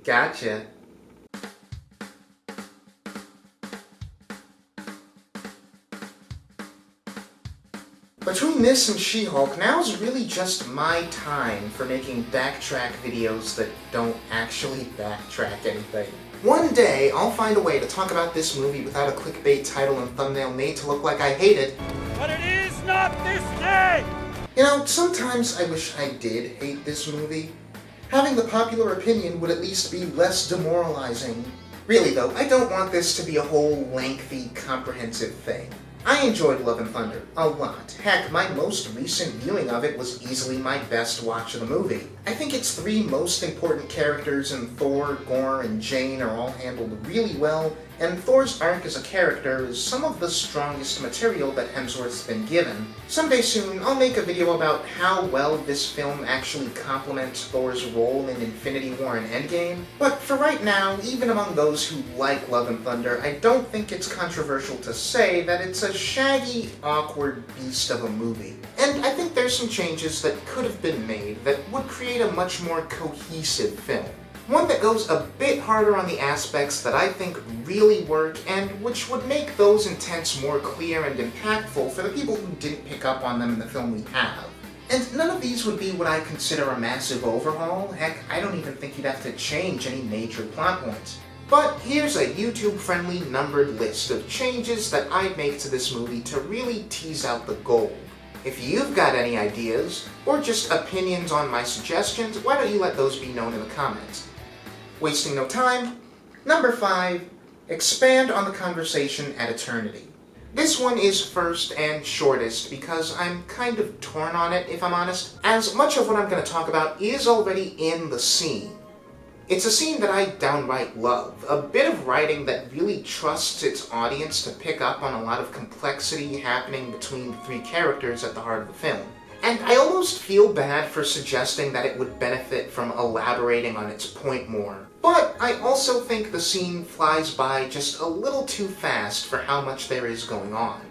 Gotcha. Between this and She-Hulk, now's really just my time for making backtrack videos that don't actually backtrack anything. One day, I'll find a way to talk about this movie without a clickbait title and thumbnail made to look like I hate it. But it is not this day! You know, sometimes I wish I did hate this movie. Having the popular opinion would at least be less demoralizing. Really though, I don't want this to be a whole lengthy, comprehensive thing. I enjoyed Love and Thunder a lot. Heck, my most recent viewing of it was easily my best watch of the movie. I think its three most important characters in Thor, Gorr, and Jane are all handled really well, and Thor's arc as a character is some of the strongest material that Hemsworth's been given. Someday soon, I'll make a video about how well this film actually complements Thor's role in Infinity War and Endgame, but for right now, even among those who like Love and Thunder, I don't think it's controversial to say that it's a shaggy, awkward beast of a movie. And I think there's some changes that could have been made that would create a much more cohesive film. One that goes a bit harder on the aspects that I think really work, and which would make those intents more clear and impactful for the people who didn't pick up on them in the film we have. And none of these would be what I consider a massive overhaul. Heck, I don't even think you'd have to change any major plot points. But here's a YouTube-friendly numbered list of changes that I'd make to this movie to really tease out the gold. If you've got any ideas, or just opinions on my suggestions, why don't you let those be known in the comments? Wasting no time, number 5, expand on the conversation at eternity. This one is first and shortest because I'm kind of torn on it, if I'm honest, as much of what I'm going to talk about is already in the scene. It's a scene that I downright love, a bit of writing that really trusts its audience to pick up on a lot of complexity happening between the three characters at the heart of the film. And I almost feel bad for suggesting that it would benefit from elaborating on its point more. But I also think the scene flies by just a little too fast for how much there is going on.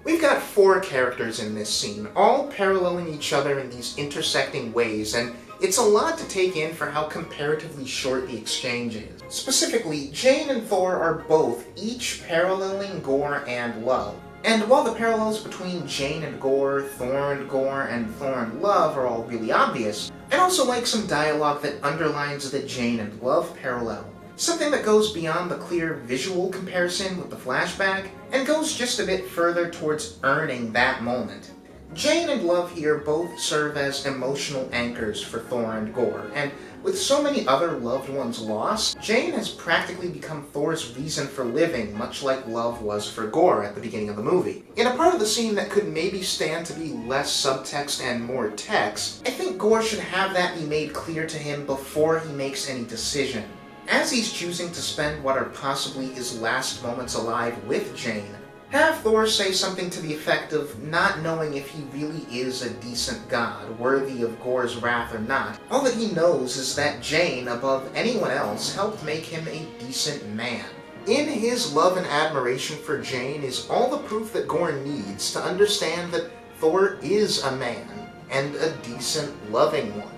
We've got 4 characters in this scene, all paralleling each other in these intersecting ways, and it's a lot to take in for how comparatively short the exchange is. Specifically, Jane and Thor are both each paralleling Gorr and Love. And while the parallels between Jane and Gorr, Thor and Gorr, and Thor and Love are all really obvious, I'd also like some dialogue that underlines the Jane and Love parallel. Something that goes beyond the clear visual comparison with the flashback, and goes just a bit further towards earning that moment. Jane and Love here both serve as emotional anchors for Thor and Gorr, and with so many other loved ones lost, Jane has practically become Thor's reason for living, much like Love was for Gorr at the beginning of the movie. In a part of the scene that could maybe stand to be less subtext and more text, I think Gorr should have that be made clear to him before he makes any decision. As he's choosing to spend what are possibly his last moments alive with Jane, have Thor say something to the effect of not knowing if he really is a decent god, worthy of Gorr's wrath or not. All that he knows is that Jane, above anyone else, helped make him a decent man. In his love and admiration for Jane is all the proof that Gorr needs to understand that Thor is a man, and a decent, loving one.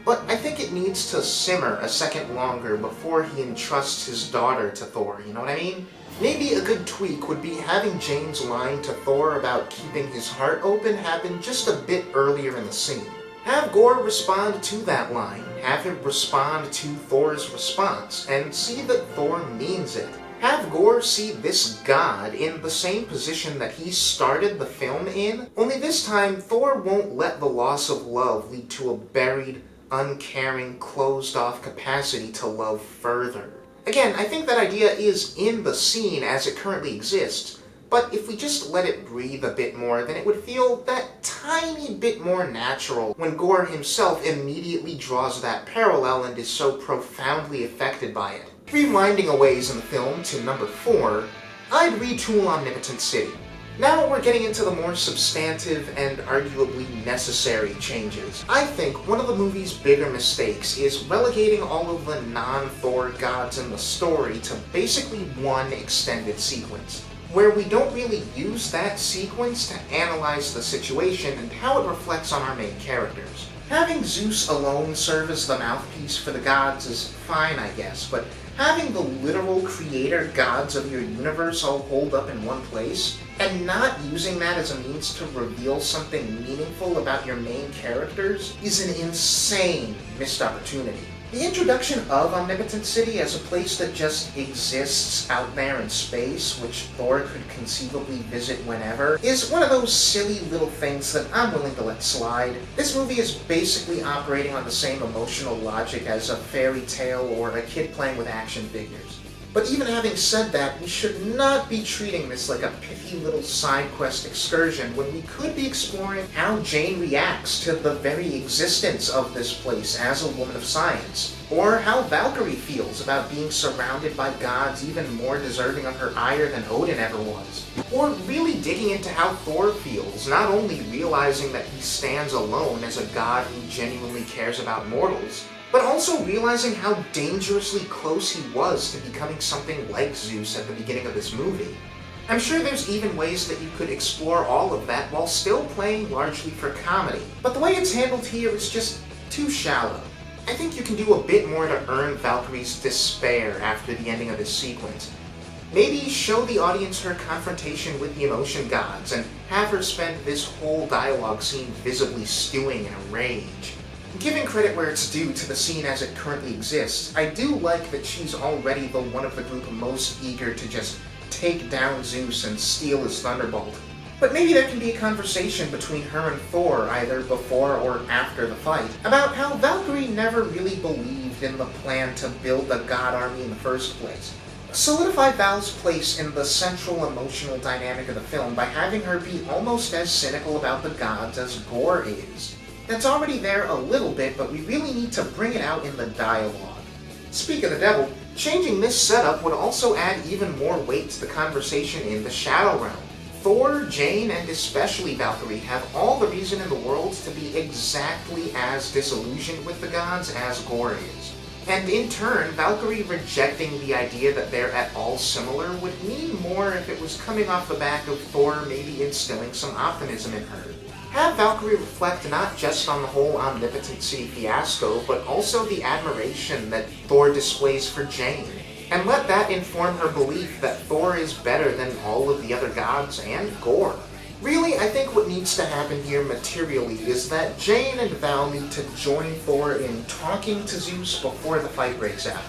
But I think it needs to simmer a second longer before he entrusts his daughter to Thor, you know what I mean? Maybe a good tweak would be having Jane's line to Thor about keeping his heart open happen just a bit earlier in the scene. Have Gorr respond to that line, have him respond to Thor's response, and see that Thor means it. Have Gorr see this god in the same position that he started the film in, only this time Thor won't let the loss of love lead to a buried, uncaring, closed-off capacity to love further. Again, I think that idea is in the scene as it currently exists, but if we just let it breathe a bit more, then it would feel that tiny bit more natural when Gorr himself immediately draws that parallel and is so profoundly affected by it. Rewinding a ways in the film to number 4, I'd retool Omnipotence City. Now we're getting into the more substantive and arguably necessary changes. I think one of the movie's bigger mistakes is relegating all of the non-Thor gods in the story to basically one extended sequence, where we don't really use that sequence to analyze the situation and how it reflects on our main characters. Having Zeus alone serve as the mouthpiece for the gods is fine, I guess, but having the literal creator gods of your universe all holed up in one place, and not using that as a means to reveal something meaningful about your main characters, is an insane missed opportunity. The introduction of Omnipotent City as a place that just exists out there in space, which Thor could conceivably visit whenever, is one of those silly little things that I'm willing to let slide. This movie is basically operating on the same emotional logic as a fairy tale or a kid playing with action figures. But even having said that, we should not be treating this like a pithy little side quest excursion when we could be exploring how Jane reacts to the very existence of this place as a woman of science, or how Valkyrie feels about being surrounded by gods even more deserving of her ire than Odin ever was, or really digging into how Thor feels, not only realizing that he stands alone as a god who genuinely cares about mortals, but also realizing how dangerously close he was to becoming something like Zeus at the beginning of this movie. I'm sure there's even ways that you could explore all of that while still playing largely for comedy, but the way it's handled here is just too shallow. I think you can do a bit more to earn Valkyrie's despair after the ending of this sequence. Maybe show the audience her confrontation with the emotion gods and have her spend this whole dialogue scene visibly stewing in a rage. Giving credit where it's due to the scene as it currently exists, I do like that she's already the one of the group most eager to just take down Zeus and steal his thunderbolt. But maybe there can be a conversation between her and Thor, either before or after the fight, about how Valkyrie never really believed in the plan to build a god army in the first place. Solidify Val's place in the central emotional dynamic of the film by having her be almost as cynical about the gods as Gorr is. That's already there a little bit, but we really need to bring it out in the dialogue. Speak of the devil, changing this setup would also add even more weight to the conversation in the Shadow Realm. Thor, Jane, and especially Valkyrie have all the reason in the world to be exactly as disillusioned with the gods as Gorr is. And in turn, Valkyrie rejecting the idea that they're at all similar would mean more if it was coming off the back of Thor maybe instilling some optimism in her. Have Valkyrie reflect not just on the whole Omnipotent City fiasco, but also the admiration that Thor displays for Jane, and let that inform her belief that Thor is better than all of the other gods and Gorr. Really, I think what needs to happen here materially is that Jane and Val need to join Thor in talking to Zeus before the fight breaks out.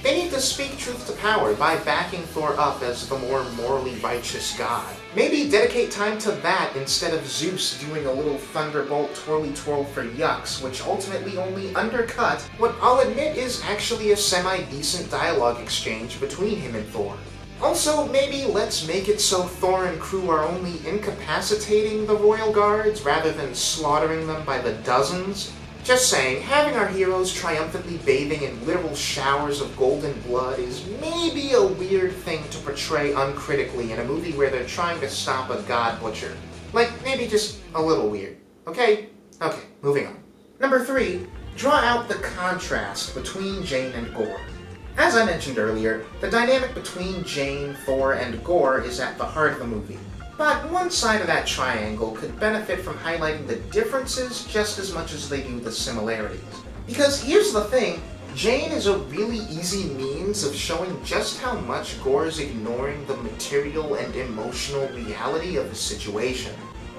They need to speak truth to power by backing Thor up as the more morally righteous god. Maybe dedicate time to that instead of Zeus doing a little thunderbolt twirly twirl for yucks, which ultimately only undercut what I'll admit is actually a semi-decent dialogue exchange between him and Thor. Also, maybe let's make it so Thor and crew are only incapacitating the royal guards rather than slaughtering them by the dozens. Just saying, having our heroes triumphantly bathing in literal showers of golden blood is maybe a weird thing to portray uncritically in a movie where they're trying to stop a god butcher. Like, maybe just a little weird. Okay? Okay, moving on. Number 3, draw out the contrast between Jane and Gorr. As I mentioned earlier, the dynamic between Jane, Thor, and Gorr is at the heart of the movie. But one side of that triangle could benefit from highlighting the differences just as much as they do the similarities. Because here's the thing, Jane is a really easy means of showing just how much Gorr is ignoring the material and emotional reality of the situation.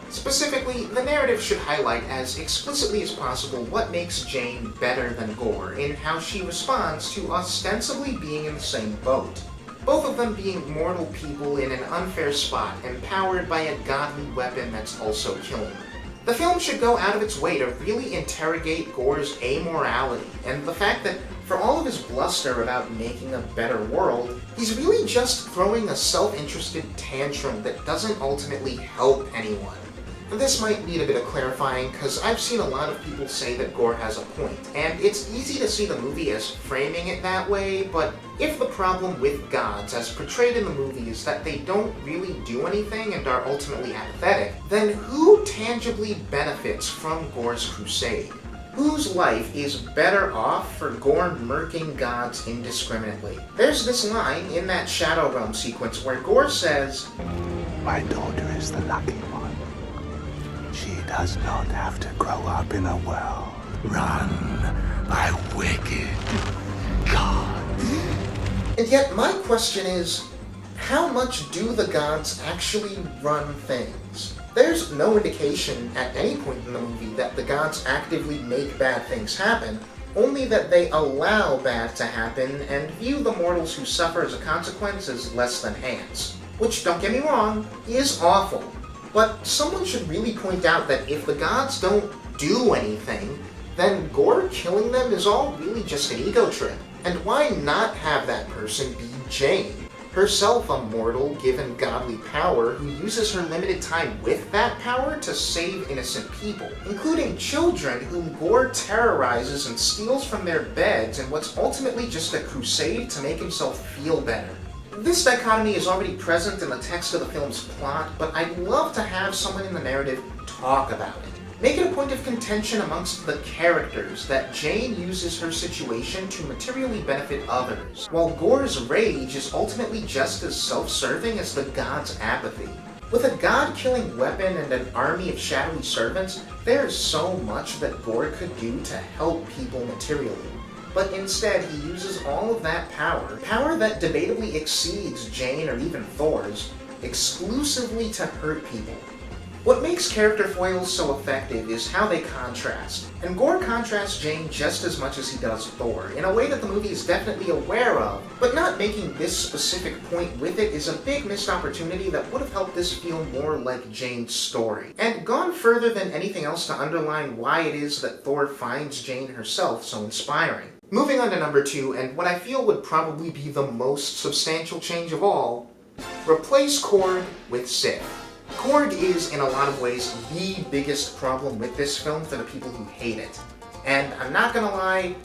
Specifically, the narrative should highlight as explicitly as possible what makes Jane better than Gorr in how she responds to ostensibly being in the same boat. Both of them being mortal people in an unfair spot, empowered by a godly weapon that's also killing them. The film should go out of its way to really interrogate Gorr's amorality, and the fact that for all of his bluster about making a better world, he's really just throwing a self-interested tantrum that doesn't ultimately help anyone. This might need a bit of clarifying, because I've seen a lot of people say that Gorr has a point, and it's easy to see the movie as framing it that way, but if the problem with gods as portrayed in the movie is that they don't really do anything and are ultimately apathetic, then who tangibly benefits from Gorr's crusade? Whose life is better off for Gorr murking gods indiscriminately? There's this line in that Shadow Realm sequence where Gorr says, "My daughter is the lucky one. she does not have to grow up in a world run by wicked gods. And yet my question is, how much do the gods actually run things? There's no indication at any point in the movie that the gods actively make bad things happen, only that they allow bad to happen and view the mortals who suffer as a consequence as less than ants. Which, don't get me wrong, is awful. But someone should really point out that if the gods don't do anything, then Gorr killing them is all really just an ego trip. And why not have that person be Jane? Herself a mortal given godly power who uses her limited time with that power to save innocent people, including children whom Gorr terrorizes and steals from their beds in what's ultimately just a crusade to make himself feel better. This dichotomy is already present in the text of the film's plot, but I'd love to have someone in the narrative talk about it. Make it a point of contention amongst the characters that Jane uses her situation to materially benefit others, while Gorr's rage is ultimately just as self-serving as the god's apathy. With a god-killing weapon and an army of shadowy servants, there's so much that Gorr could do to help people materially. But instead, he uses all of that power that debatably exceeds Jane or even Thor's, exclusively to hurt people. What makes character foils so effective is how they contrast, and Gorr contrasts Jane just as much as he does Thor, in a way that the movie is definitely aware of, but not making this specific point with it is a big missed opportunity that would have helped this feel more like Jane's story, and gone further than anything else to underline why it is that Thor finds Jane herself so inspiring. Moving on to number 2, and what I feel would probably be the most substantial change of all, replace Korg with Sif. Korg is, in a lot of ways, the biggest problem with this film for the people who hate it. And I'm not gonna lie,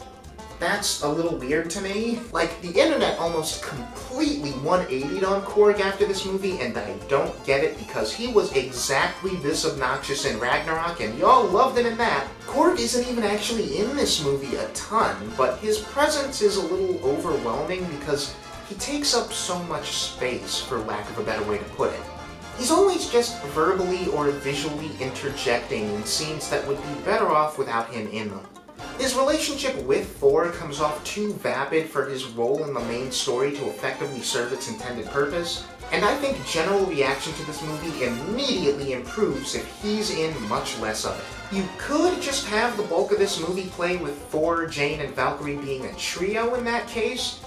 that's a little weird to me. Like, the internet almost completely 180'd on Korg after this movie, and I don't get it because he was exactly this obnoxious in Ragnarok, and y'all loved him in that. Korg isn't even actually in this movie a ton, but his presence is a little overwhelming because he takes up so much space, for lack of a better way to put it. He's always just verbally or visually interjecting in scenes that would be better off without him in them. His relationship with Thor comes off too vapid for his role in the main story to effectively serve its intended purpose, and I think general reaction to this movie immediately improves if he's in much less of it. You could just have the bulk of this movie play with Thor, Jane, and Valkyrie being a trio in that case,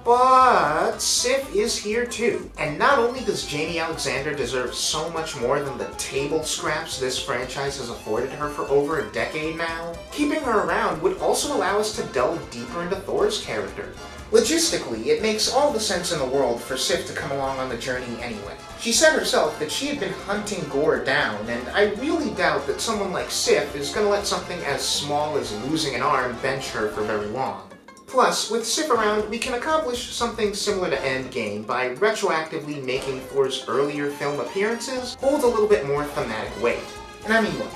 but Sif is here too. And not only does Jamie Alexander deserve so much more than the table scraps this franchise has afforded her for over a decade now, keeping her around would also allow us to delve deeper into Thor's character. Logistically, it makes all the sense in the world for Sif to come along on the journey anyway. She said herself that she had been hunting Gorr down, and I really doubt that someone like Sif is going to let something as small as losing an arm bench her for very long. Plus, with Sif around, we can accomplish something similar to Endgame by retroactively making Thor's earlier film appearances hold a little bit more thematic weight. And I mean, look,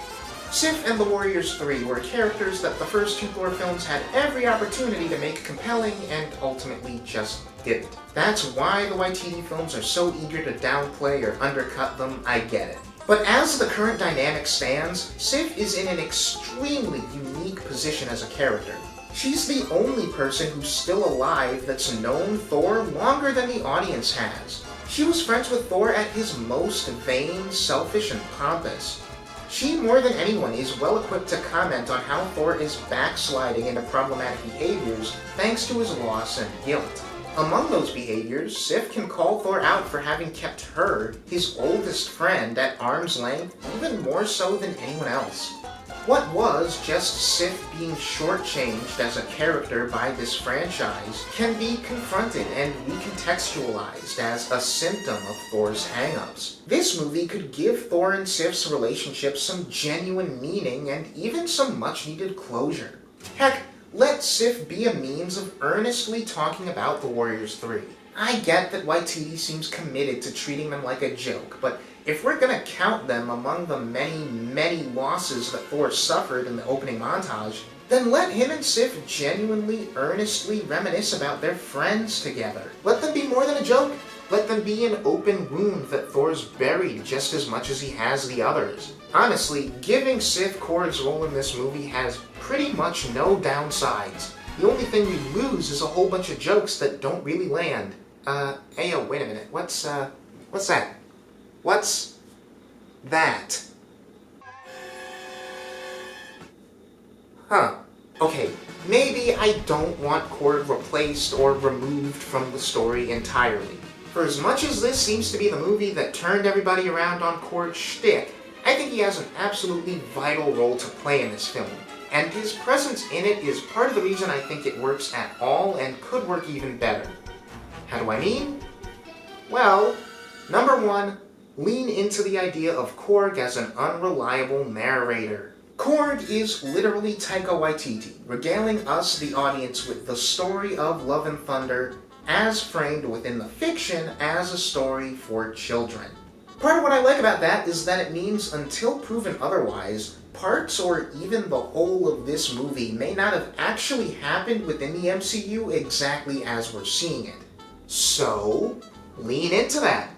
Sif and the Warriors 3 were characters that the first two Thor films had every opportunity to make compelling and ultimately just didn't. That's why the Waititi films are so eager to downplay or undercut them, I get it. But as the current dynamic stands, Sif is in an extremely unique position as a character. She's the only person who's still alive that's known Thor longer than the audience has. She was friends with Thor at his most vain, selfish, and pompous. She, more than anyone, is well equipped to comment on how Thor is backsliding into problematic behaviors thanks to his loss and guilt. Among those behaviors, Sif can call Thor out for having kept her, his oldest friend, at arm's length even more so than anyone else. What was just Sif being shortchanged as a character by this franchise can be confronted and recontextualized as a symptom of Thor's hang-ups. This movie could give Thor and Sif's relationship some genuine meaning and even some much-needed closure. Heck, let Sif be a means of earnestly talking about the Warriors 3. I get that Waititi seems committed to treating them like a joke, but if we're gonna count them among the many losses that Thor suffered in the opening montage, then let him and Sif genuinely, earnestly reminisce about their friends together. Let them be more than a joke. Let them be an open wound that Thor's buried just as much as he has the others. Honestly, giving Sith Korg's role in this movie has pretty much no downsides. The only thing we lose is a whole bunch of jokes that don't really land. Ayo, wait a minute. What's that? What's that? Huh. Okay, maybe I don't want Korg replaced or removed from the story entirely. For as much as this seems to be the movie that turned everybody around on Korg's shtick, I think he has an absolutely vital role to play in this film. And his presence in it is part of the reason I think it works at all and could work even better. How do I mean? Well, number one, lean into the idea of Korg as an unreliable narrator. Korg is literally Taika Waititi, regaling us, the audience, with the story of Love and Thunder as framed within the fiction as a story for children. Part of what I like about that is that it means, until proven otherwise, parts or even the whole of this movie may not have actually happened within the MCU exactly as we're seeing it. So, lean into that.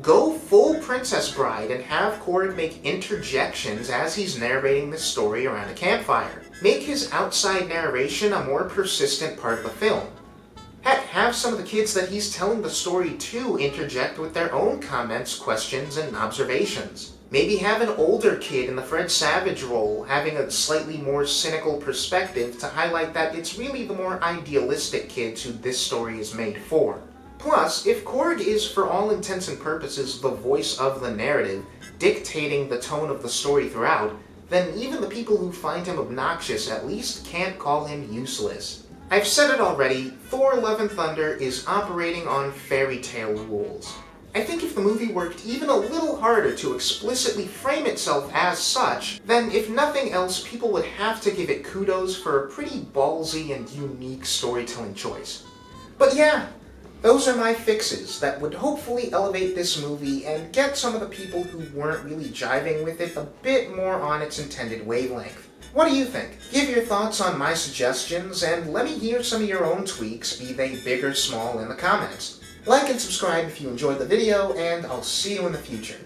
Go full Princess Bride and have Korg make interjections as he's narrating this story around a campfire. Make his outside narration a more persistent part of the film. Heck, have some of the kids that he's telling the story to interject with their own comments, questions, and observations. Maybe have an older kid in the Fred Savage role having a slightly more cynical perspective to highlight that it's really the more idealistic kids who this story is made for. Plus, if Korg is for all intents and purposes the voice of the narrative, dictating the tone of the story throughout, then even the people who find him obnoxious at least can't call him useless. I've said it already, Thor Love and Thunder is operating on fairy tale rules. I think if the movie worked even a little harder to explicitly frame itself as such, then if nothing else, people would have to give it kudos for a pretty ballsy and unique storytelling choice. But yeah, those are my fixes that would hopefully elevate this movie and get some of the people who weren't really jiving with it a bit more on its intended wavelength. What do you think? Give your thoughts on my suggestions and let me hear some of your own tweaks, be they big or small, in the comments. Like and subscribe if you enjoyed the video, and I'll see you in the future.